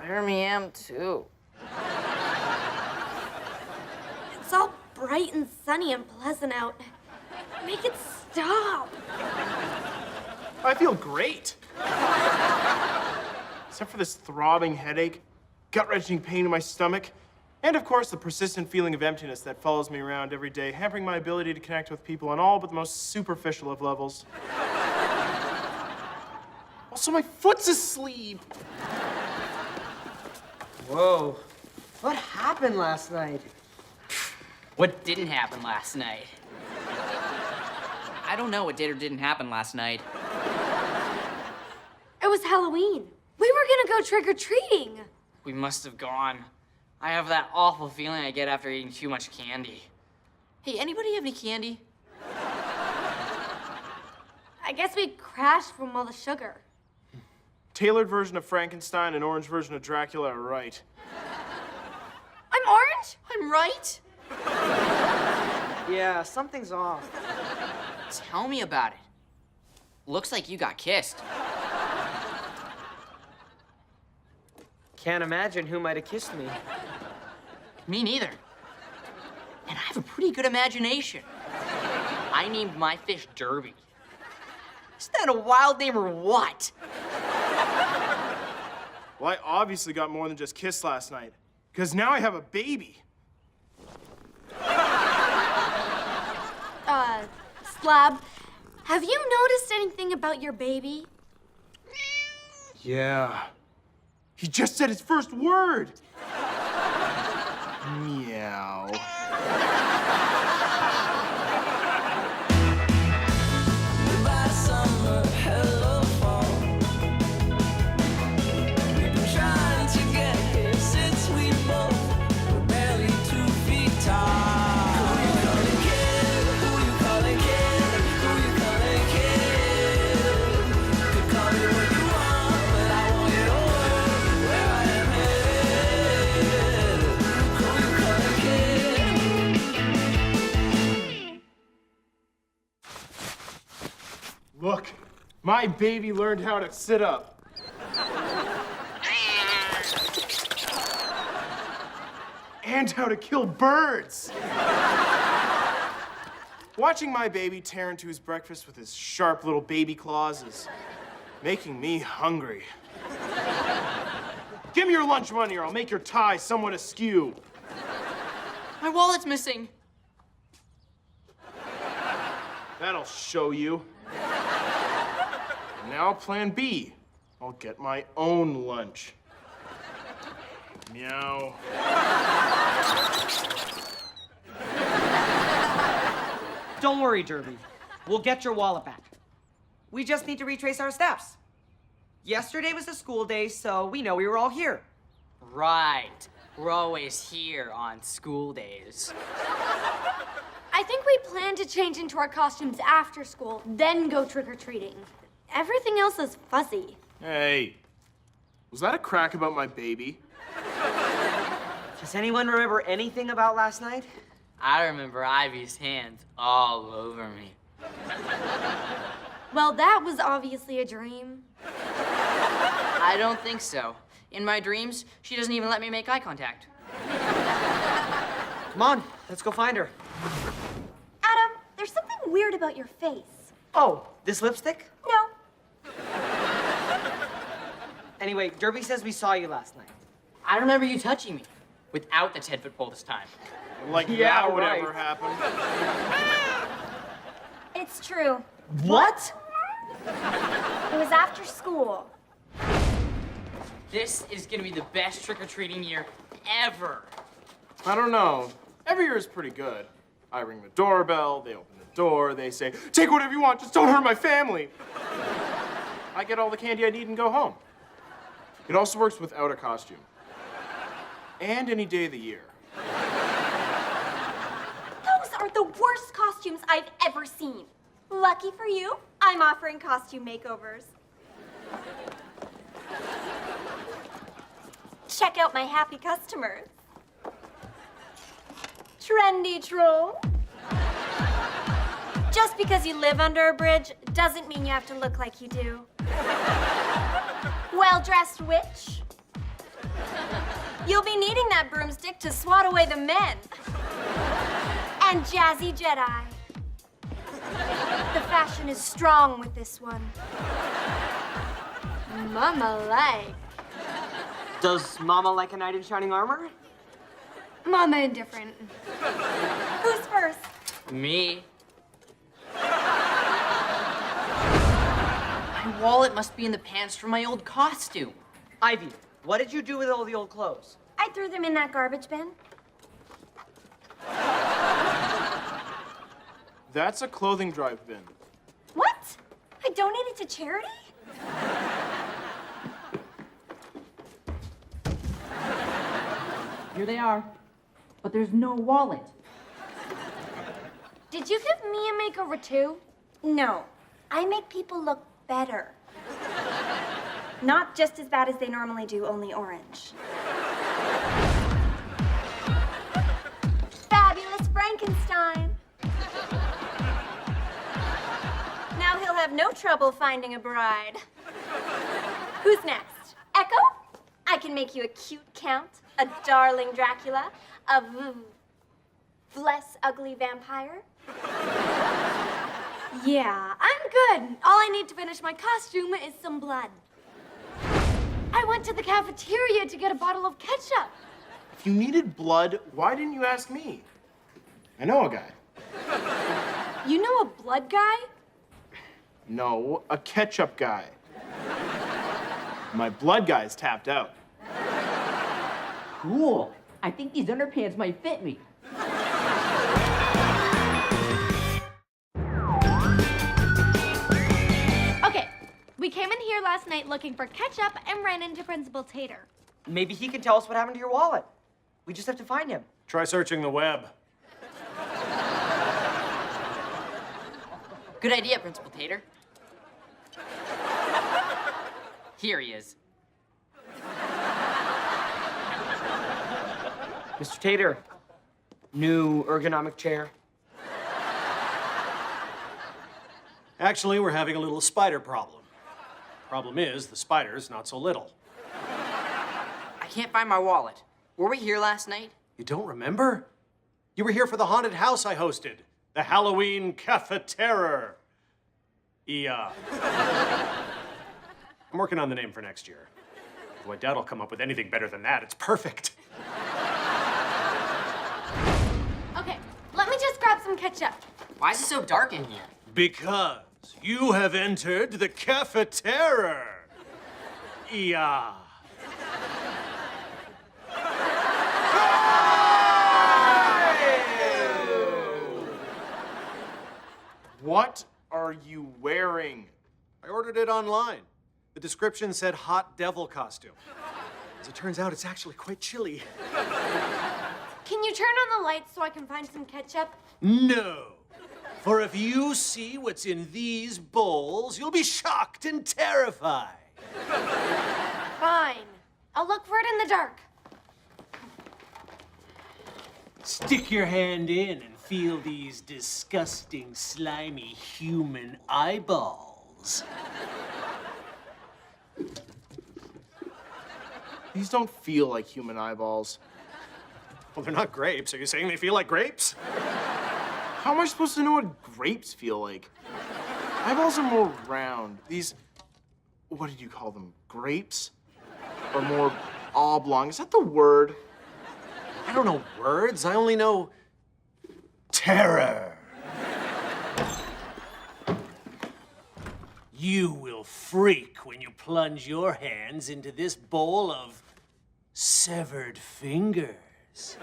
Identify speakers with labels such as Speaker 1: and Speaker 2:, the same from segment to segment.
Speaker 1: Jeremy am too.
Speaker 2: It's all bright and sunny and pleasant out. Make it stop.
Speaker 3: I feel great. Except for this throbbing headache, gut-wrenching pain in my stomach, and of course the persistent feeling of emptiness that follows me around every day, hampering my ability to connect with people on all but the most superficial of levels. Also, my foot's asleep.
Speaker 4: Whoa. What happened last night?
Speaker 1: What didn't happen last night? I don't know what did or didn't happen last night.
Speaker 2: It was Halloween. We were gonna go trick-or-treating.
Speaker 1: We must have gone. I have that awful feeling I get after eating too much candy. Hey, anybody have any candy?
Speaker 2: I guess we crashed from all the sugar.
Speaker 3: Tailored version of Frankenstein and orange version of Dracula are right.
Speaker 2: I'm orange?
Speaker 1: I'm right.
Speaker 4: Yeah, something's off.
Speaker 1: Tell me about it. Looks like you got kissed.
Speaker 4: Can't imagine who might have kissed me.
Speaker 1: Me neither. And I have a pretty good imagination. I named my fish Derby. Is that a wild name or what?
Speaker 3: Well, I obviously got more than just kissed last night, because now I have a baby.
Speaker 2: Slab, have you noticed anything about your baby?
Speaker 3: Yeah. He just said his first word. Meow.
Speaker 5: Goodbye summer, hello fall. We've been trying to get here since we both were barely 2 feet tall. Who you calling kid? Who you calling kid? Who you calling kid? Could call me what you want, but I want it all. Where I am headed. Who you calling kid?
Speaker 3: Look, my baby learned how to sit up. And how to kill birds. Watching my baby tear into his breakfast with his sharp little baby claws is making me hungry. Give me your lunch money or I'll make your tie somewhat askew.
Speaker 1: My wallet's missing.
Speaker 3: That'll show you. Now plan B. I'll get my own lunch. Meow.
Speaker 4: Don't worry, Derby. We'll get your wallet back. We just need to retrace our steps. Yesterday was a school day, so we know we were all here.
Speaker 1: Right. We're always here on school days.
Speaker 2: I think we plan to change into our costumes after school, then go trick-or-treating. Everything else is fuzzy.
Speaker 3: Hey, was that a crack about my baby?
Speaker 4: Does anyone remember anything about last night?
Speaker 1: I remember Ivy's hands all over me.
Speaker 2: Well, that was obviously a dream.
Speaker 1: I don't think so. In my dreams, she doesn't even let me make eye contact.
Speaker 4: Come on, let's go find her.
Speaker 2: Adam, there's something weird about your face.
Speaker 4: Oh, this lipstick?
Speaker 2: No.
Speaker 4: Anyway, Derby says we saw you last night.
Speaker 1: I remember you touching me without the 10-foot pole this time.
Speaker 3: Like
Speaker 4: Yeah,
Speaker 3: that would
Speaker 4: right.
Speaker 3: ever happen.
Speaker 2: It's true.
Speaker 4: What?
Speaker 2: It was after school.
Speaker 1: This is gonna be the best trick-or-treating year ever.
Speaker 3: I don't know. Every year is pretty good. I ring the doorbell, they open the door, they say, take whatever you want, just don't hurt my family. I get all the candy I need and go home. It also works without a costume. And any day of the year.
Speaker 2: Those are the worst costumes I've ever seen. Lucky for you, I'm offering costume makeovers. Check out my happy customers. Trendy troll. Just because you live under a bridge doesn't mean you have to look like you do. Well-dressed witch. You'll be needing that broomstick to swat away the men. And Jazzy Jedi. The fashion is strong with this one. Mama like.
Speaker 4: Does Mama like a knight in shining armor?
Speaker 2: Mama indifferent. Who's first?
Speaker 1: Me. My wallet must be in the pants from my old costume.
Speaker 4: Ivy, what did you do with all the old clothes?
Speaker 2: I threw them in that garbage bin.
Speaker 3: That's a clothing drive bin.
Speaker 2: What? I donated to charity?
Speaker 1: Here they are. But there's no wallet.
Speaker 2: Did you give me a makeover too? No. I make people look better. Not just as bad as they normally do, only orange. Fabulous Frankenstein. Now he'll have no trouble finding a bride. Who's next? Echo? I can make you a cute count, a darling Dracula, a less ugly vampire. Yeah, I'm good. All I need to finish my costume is some blood. I went to the cafeteria to get a bottle of ketchup.
Speaker 3: If you needed blood, why didn't you ask me? I know a guy.
Speaker 2: You know a blood guy?
Speaker 3: No, a ketchup guy. My blood guy's tapped out.
Speaker 1: Cool. I think these underpants might fit me.
Speaker 2: Okay, we came in here last night looking for ketchup and ran into Principal Tater.
Speaker 4: Maybe he can tell us what happened to your wallet. We just have to find him.
Speaker 3: Try searching the web.
Speaker 1: Good idea, Principal Tater. Here he is.
Speaker 4: Mr. Tater, new ergonomic chair.
Speaker 6: Actually, we're having a little spider problem. Problem is, the spider's not so little.
Speaker 1: I can't find my wallet. Were we here last night?
Speaker 6: You don't remember? You were here for the haunted house I hosted. The Halloween Cafeteria. I'm working on the name for next year. Though I doubt I'll come up with anything better than that. It's perfect.
Speaker 2: Okay, let me just grab some ketchup.
Speaker 1: Why is it so dark in here?
Speaker 6: Because you have entered the cafeteria.
Speaker 3: What are you wearing?
Speaker 6: I ordered it online. The description said hot devil costume. As it turns out, it's actually quite chilly.
Speaker 2: Can you turn on the lights so I can find some ketchup?
Speaker 6: No. For if you see what's in these bowls, you'll be shocked and terrified.
Speaker 2: Fine. I'll look for it in the dark.
Speaker 6: Stick your hand in and feel these disgusting, slimy human eyeballs.
Speaker 3: These don't feel like human eyeballs.
Speaker 6: Well, they're not grapes. Are you saying they feel like grapes?
Speaker 3: How am I supposed to know what grapes feel like? Eyeballs are more round. These, what did you call them? Grapes? Are more oblong. Is that the word?
Speaker 6: I don't know words. I only know terror. You will freak when you plunge your hands into this bowl of severed fingers.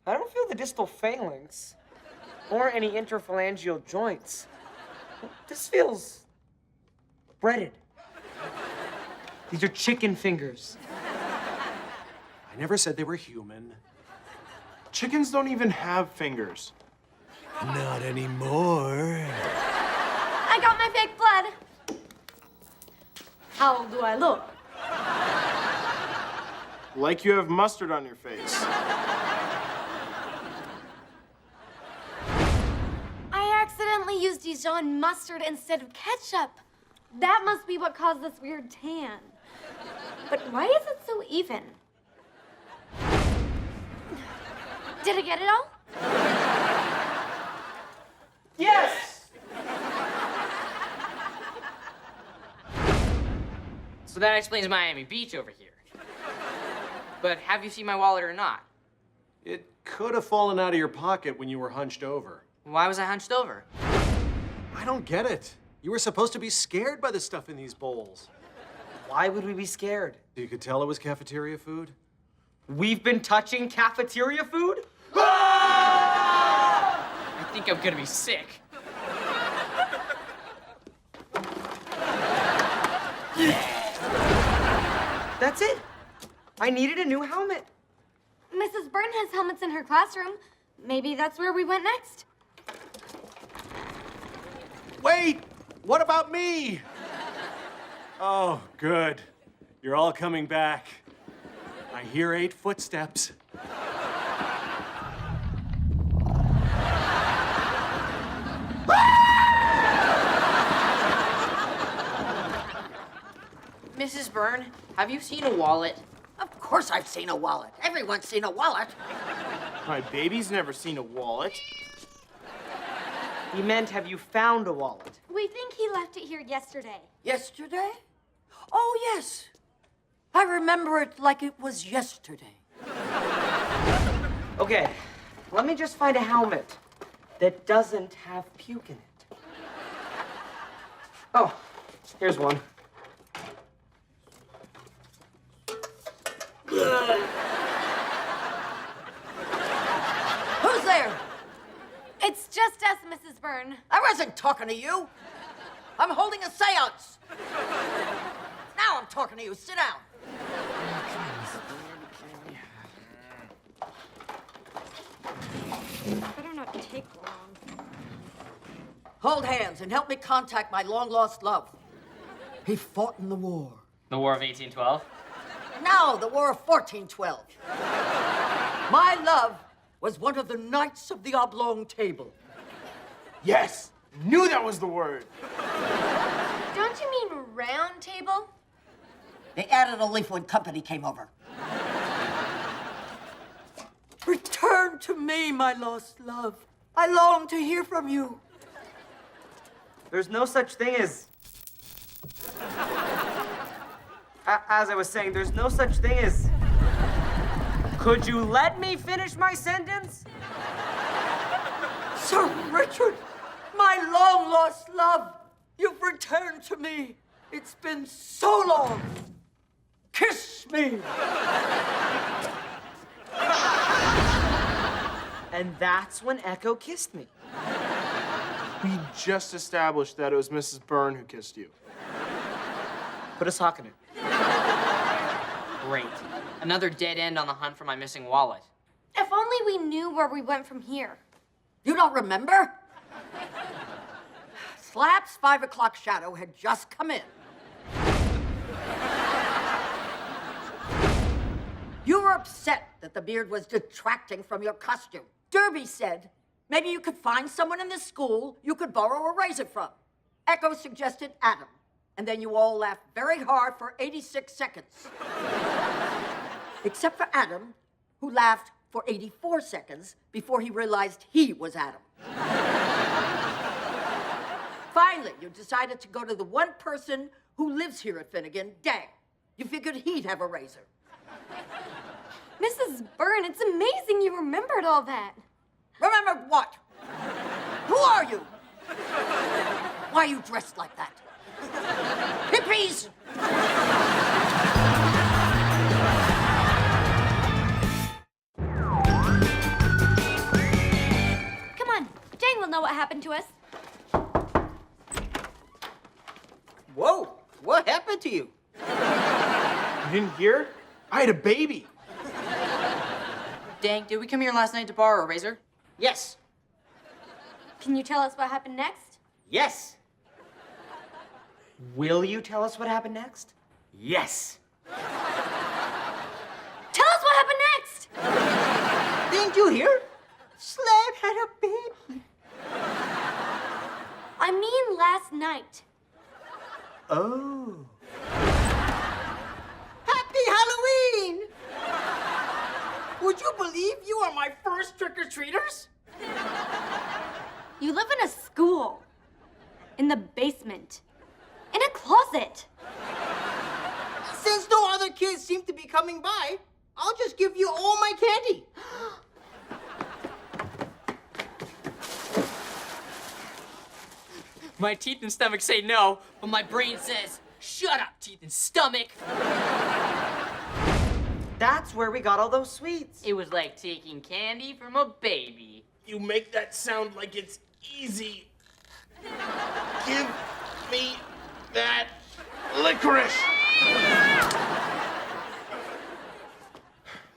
Speaker 4: I don't feel the distal phalanx or any interphalangeal joints. This feels breaded. These are chicken fingers.
Speaker 6: I never said they were human.
Speaker 3: Chickens don't even have fingers.
Speaker 6: Not anymore.
Speaker 2: I got my fake blood. How do I look?
Speaker 3: Like you have mustard on your face.
Speaker 2: I accidentally used Dijon mustard instead of ketchup. That must be what caused this weird tan. But why is it so even? Did I get it all?
Speaker 4: Yes!
Speaker 1: So that explains Miami Beach over here. But have you seen my wallet or not?
Speaker 7: It could have fallen out of your pocket when you were hunched over.
Speaker 1: Why was I hunched over?
Speaker 7: I don't get it. You were supposed to be scared by the stuff in these bowls.
Speaker 4: Why would we be scared?
Speaker 7: You could tell it was cafeteria food?
Speaker 4: We've been touching cafeteria food?
Speaker 1: I think I'm gonna be sick.
Speaker 4: That's it. I needed a new helmet.
Speaker 2: Mrs. Byrne has helmets in her classroom. Maybe that's where we went next.
Speaker 7: Wait! What about me? Oh, good. You're all coming back. I hear 8 footsteps.
Speaker 1: Mrs. Byrne, have you seen a wallet?
Speaker 8: Of course I've seen a wallet. Everyone's seen a wallet.
Speaker 3: My baby's never seen a wallet.
Speaker 4: He meant, have you found a wallet?
Speaker 2: We think he left it here yesterday.
Speaker 8: Yesterday? Oh, yes. I remember it like it was yesterday.
Speaker 4: Okay, let me just find a helmet that doesn't have puke in it. Oh, here's one.
Speaker 8: Who's there?
Speaker 2: It's just us, Mrs. Byrne.
Speaker 8: I wasn't talking to you. I'm holding a seance. Now I'm talking to you. Sit down.
Speaker 2: Better not take long.
Speaker 8: Hold hands and help me contact my long-lost love. He fought in the war.
Speaker 1: The War of 1812?
Speaker 8: No, the War of 1412. My love was one of the Knights of the Oblong Table.
Speaker 3: Yes, knew that was the word.
Speaker 2: Don't you mean round table?
Speaker 8: They added a leaf when company came over. Return to me, my lost love. I long to hear from you.
Speaker 4: There's no such thing as... As I was saying, there's no such thing as... Could you let me finish my sentence?
Speaker 8: Sir Richard, my long-lost love, you've returned to me. It's been so long. Kiss me.
Speaker 4: And that's when Echo kissed me.
Speaker 3: We just established that it was Mrs. Byrne who kissed you.
Speaker 4: Put a sock in it.
Speaker 1: Great. Another dead end on the hunt for my missing wallet.
Speaker 2: If only we knew where we went from here.
Speaker 8: You don't remember? Slap's 5 o'clock shadow had just come in. You were upset that the beard was detracting from your costume. Derby said, maybe you could find someone in this school you could borrow a razor from. Echo suggested Adam, and then you all laughed very hard for 86 seconds. Except for Adam, who laughed for 84 seconds before he realized he was Adam. Finally, you decided to go to the one person who lives here at Finnegan, Dag. You figured he'd have a razor.
Speaker 2: Mrs. Byrne, it's amazing you remembered all that.
Speaker 8: Remember what? Who are you? Why are you dressed like that? Hippies!
Speaker 2: Come on, Jane will know what happened to us.
Speaker 9: Whoa, what happened to you?
Speaker 3: You didn't hear? I had a baby.
Speaker 1: Dang, did we come here last night to borrow a razor?
Speaker 9: Yes,
Speaker 2: Can you tell us what happened next?
Speaker 9: yes,
Speaker 4: Will you tell us what happened next?
Speaker 9: yes.
Speaker 2: Tell us what happened next!
Speaker 9: Didn't you hear? Slab had a baby.
Speaker 2: I mean last night.
Speaker 9: Oh.
Speaker 8: Happy
Speaker 9: Would you believe you are my first trick-or-treaters?
Speaker 2: You live in a school. In the basement. In a closet.
Speaker 9: Since no other kids seem to be coming by, I'll just give you all my candy.
Speaker 1: My teeth and stomach say no, but my brain says, shut up, teeth and stomach.
Speaker 4: That's where we got all those sweets.
Speaker 1: It was like taking candy from a baby.
Speaker 3: You make that sound like it's easy. Give me that licorice.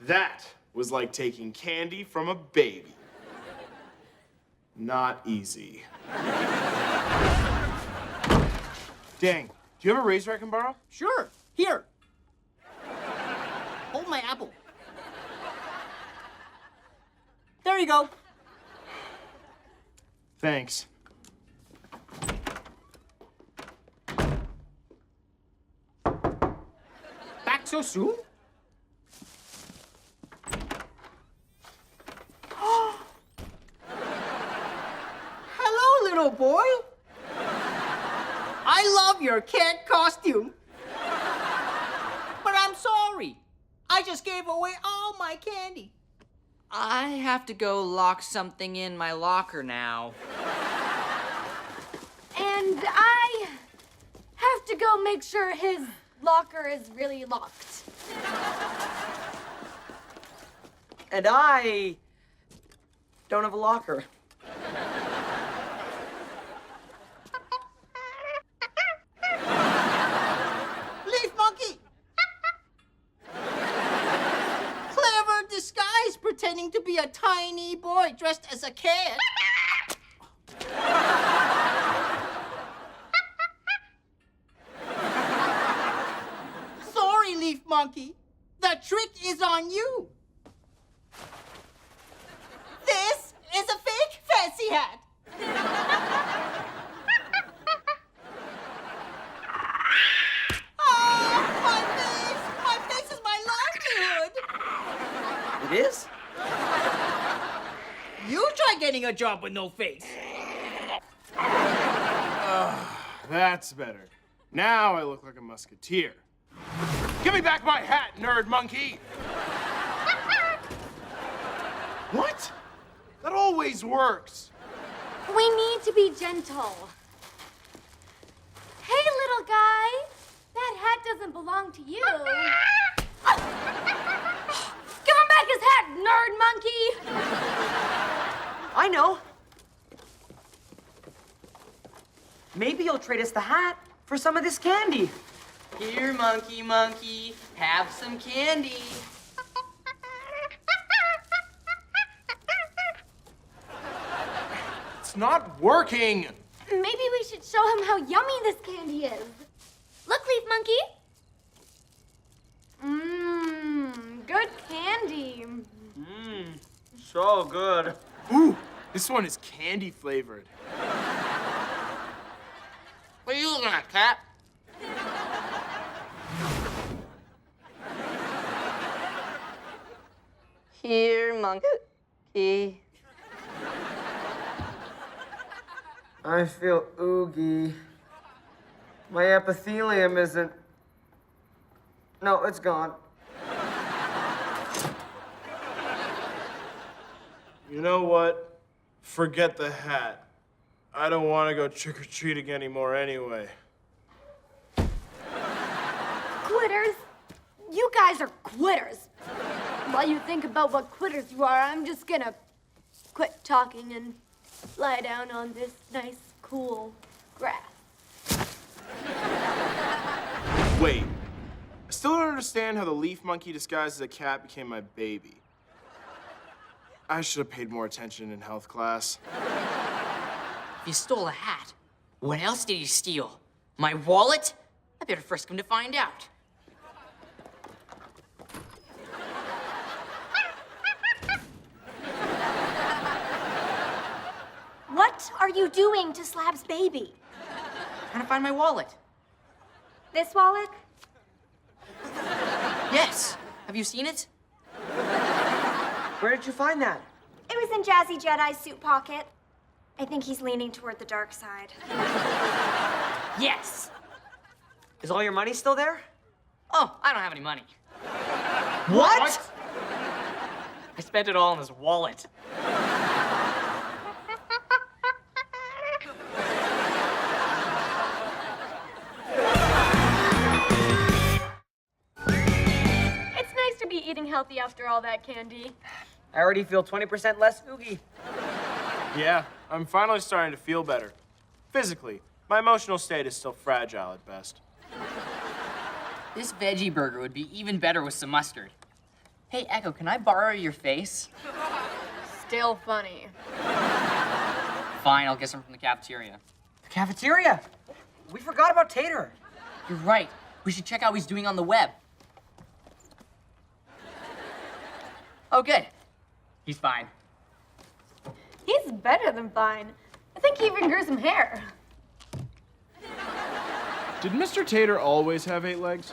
Speaker 3: That was like taking candy from a baby. Not easy. Dang, do you have a razor I can borrow?
Speaker 9: Sure, here. Hold my apple. There you go.
Speaker 3: Thanks.
Speaker 9: Back so soon? Hello, little boy. I love your cat costume. But I'm sorry. I just gave away all my candy.
Speaker 1: I have to go lock something in my locker now.
Speaker 2: And I have to go make sure his locker is really locked.
Speaker 4: And I don't have a locker.
Speaker 9: Leaf monkey! Clever disguise pretending to be a tiny boy dressed as a cat. Sorry, Leaf monkey. The trick is on you. This is a fake fancy hat. Oh, my face! My face is my livelihood.
Speaker 4: It is?
Speaker 9: You try getting a job with no face.
Speaker 3: That's better. Now I look like a musketeer. Give me back my hat, nerd monkey! What? That always works.
Speaker 2: We need to be gentle. Hey, little guy. That hat doesn't belong to you. Give him back his hat, nerd monkey.
Speaker 4: I know. Maybe you'll trade us the hat for some of this candy.
Speaker 1: Here, monkey, monkey, have some candy.
Speaker 3: It's not working.
Speaker 2: Maybe we should show him how yummy this candy is. Look, Leaf Monkey. Good candy.
Speaker 4: So good.
Speaker 3: Ooh, this one is candy flavored.
Speaker 1: What are you looking at, cat? Here, monkey.
Speaker 10: I feel oogie. My epithelium isn't. No, it's gone.
Speaker 3: You know what? Forget the hat. I don't want to go trick-or-treating anymore anyway.
Speaker 2: Quitters. You guys are quitters. While you think about what quitters you are, I'm just gonna quit talking and lie down on this nice, cool grass.
Speaker 3: Wait. I still don't understand how the leaf monkey disguised as a cat became my baby. I should have paid more attention in health class.
Speaker 1: If you stole a hat, what else did you steal? My wallet? I better frisk him to find out.
Speaker 2: What are you doing to Slab's baby?
Speaker 1: Trying to find my wallet.
Speaker 2: This wallet?
Speaker 1: Yes. Have you seen it?
Speaker 4: Where did you find that?
Speaker 2: It was in Jazzy Jedi's suit pocket. I think he's leaning toward the dark side.
Speaker 1: Yes!
Speaker 4: Is all your money still there?
Speaker 1: Oh, I don't have any money.
Speaker 4: What?
Speaker 1: I spent it all in his wallet.
Speaker 2: It's nice to be eating healthy after all that candy.
Speaker 4: I already feel 20% less oogie.
Speaker 3: Yeah, I'm finally starting to feel better. Physically, my emotional state is still fragile at best.
Speaker 1: This veggie burger would be even better with some mustard. Hey, Echo, can I borrow your face?
Speaker 11: Still funny.
Speaker 1: Fine, I'll get some from the cafeteria.
Speaker 4: The cafeteria? We forgot about Tater.
Speaker 1: You're right. We should check out what he's doing on the web. Oh, good. He's fine.
Speaker 11: He's better than fine. I think he even grew some hair.
Speaker 3: Did Mr. Tater always have 8 legs?